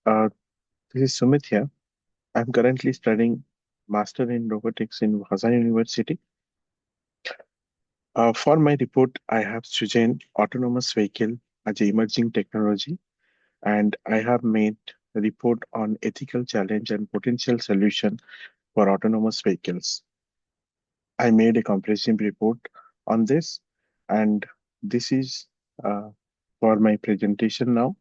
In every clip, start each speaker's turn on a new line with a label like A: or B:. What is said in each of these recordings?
A: Uh, this is Sumit here. I'm currently studying Master in Robotics in Bhasa University. For my report, I have chosen autonomous vehicle as an emerging technology, and I have made a report on ethical challenge and potential solution for autonomous vehicles. I made a comprehensive report on this, and this is uh, for my presentation now.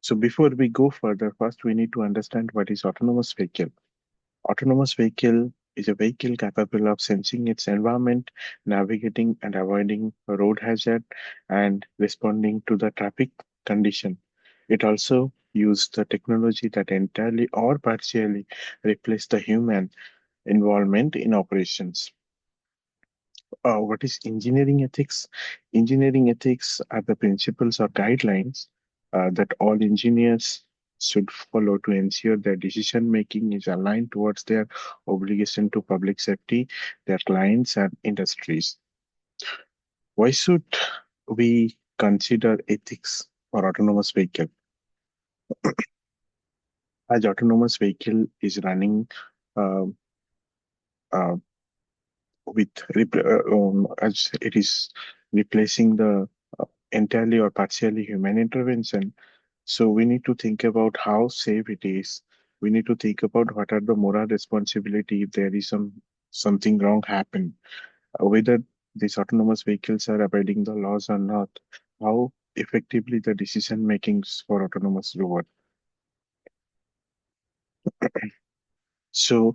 A: So before we go further, first we need to understand what is autonomous vehicle. Autonomous vehicle is a vehicle capable of sensing its environment, navigating and avoiding a road hazard, and responding to the traffic condition. It also uses the technology that entirely or partially replace the human involvement in operations. What is engineering ethics? Engineering ethics are the principles or guidelines that all engineers should follow to ensure their decision making is aligned towards their obligation to public safety, their clients, and industries. Why should we consider ethics for autonomous vehicle? As autonomous vehicle is running uh, uh, as it is replacing the entirely or partially human intervention. So we need to think about how safe it is. We need to think about what are the moral responsibility if there is something wrong happen. Whether these autonomous vehicles are abiding the laws or not. How effectively the decision makings for autonomous robot. So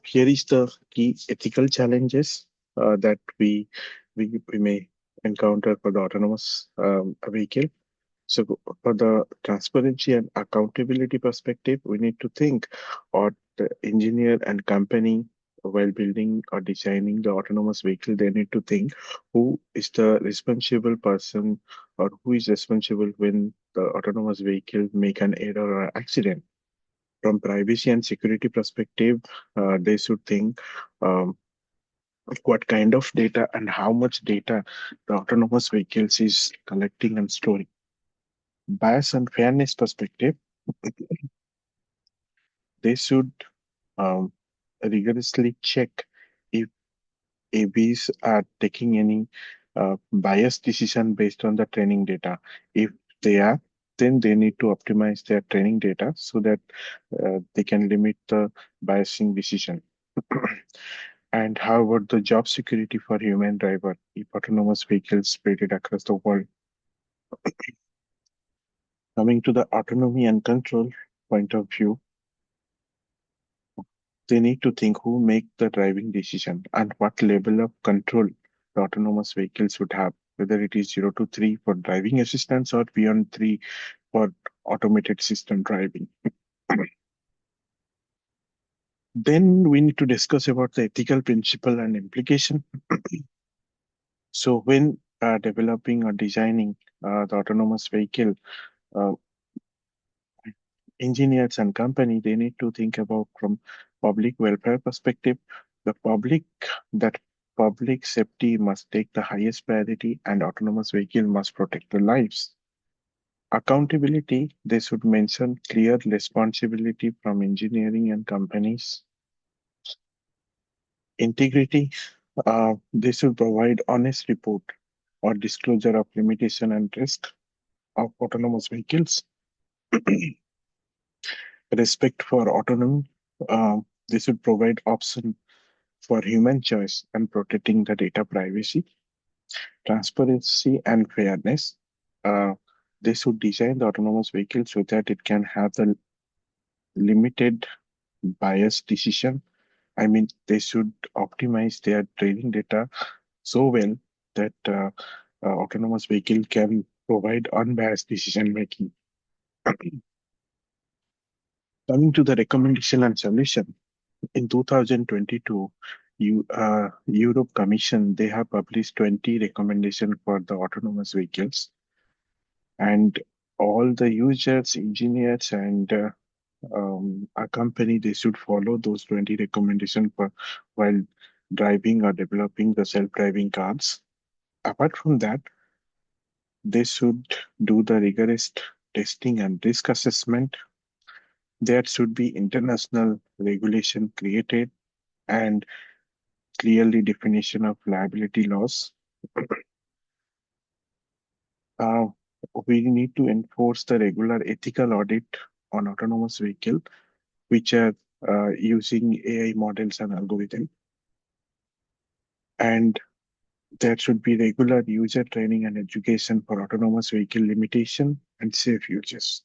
A: here is the key ethical challenges that we may encounter for the autonomous vehicle. So for the transparency and accountability perspective, we need to think or the engineer and company while building or designing the autonomous vehicle, they need to think who is the responsible person or who is responsible when the autonomous vehicle make an error or accident. From privacy and security perspective, they should think um, what kind of data and how much data the autonomous vehicles is collecting and storing. Bias and fairness perspective, they should um, rigorously check if AVs are taking any biased decision based on the training data. If they are, then they need to optimize their training data so that they can limit the biasing decision. And how about the job security for human driver if autonomous vehicles spread it across the world? Coming to the autonomy and control point of view, they need to think who make the driving decision and what level of control the autonomous vehicles would have, whether it is 0 to 3 for driving assistance or beyond 3 for automated system driving. Then we need to discuss about the ethical principle and implication. So when developing or designing the autonomous vehicle, uh, engineers and company, they need to think about from public welfare perspective. The that public safety must take the highest priority and autonomous vehicle must protect the lives. Accountability, they should mention clear responsibility from engineering and companies. Integrity, they should provide honest report or disclosure of limitation and risk of autonomous vehicles. Respect for autonomy, they should provide option for human choice and protecting the data privacy. Transparency and fairness, uh, they should design the autonomous vehicle so that it can have the limited bias decision. I mean, they should optimize their training data so well that autonomous vehicle can provide unbiased decision making. Coming to the recommendation and solution, in 2022, Europe Commission, they have published 20 recommendations for the autonomous vehicles, and all the users, engineers, and a company, they should follow those 20 recommendations for while driving or developing the self-driving cars. Apart from that, they should do the rigorous testing, and risk assessment. There should be international regulation created and clearly definition of liability loss. Uh, we need to enforce the regular ethical audit on autonomous vehicle, which are using AI models and algorithm. And there should be regular user training and education for autonomous vehicle limitation and safe uses.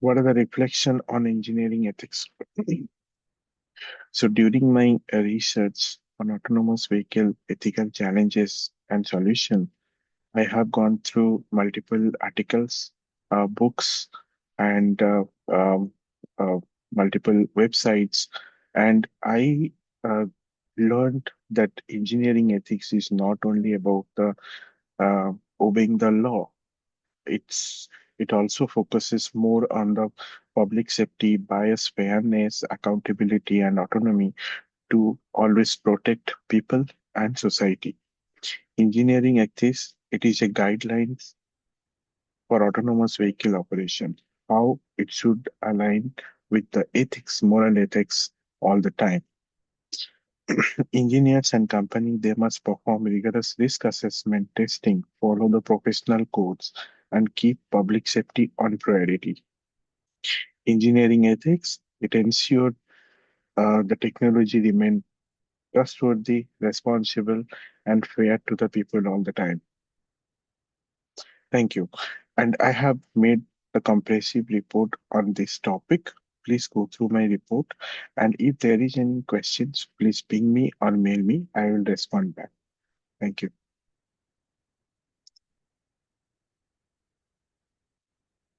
A: What are the reflection on engineering ethics? So during my research on autonomous vehicle ethical challenges and solution, I have gone through multiple articles, books, and uh, multiple websites, and I uh, learned that engineering ethics is not only about the obeying the law. It's it also focuses more on the public safety, bias, fairness, accountability, and autonomy to always protect people and society. Engineering ethics, it is a guidelines for autonomous vehicle operation, how it should align with the ethics, moral ethics all the time. Engineers and company, they must perform rigorous risk assessment testing, follow the professional codes, and keep public safety on priority. Engineering ethics, it ensures the technology remain trustworthy, responsible, and fair to the people all the time. Thank you. And I have made a comprehensive report on this topic. Please go through my report. And if there is any questions, please ping me or mail me. I will respond back. Thank you.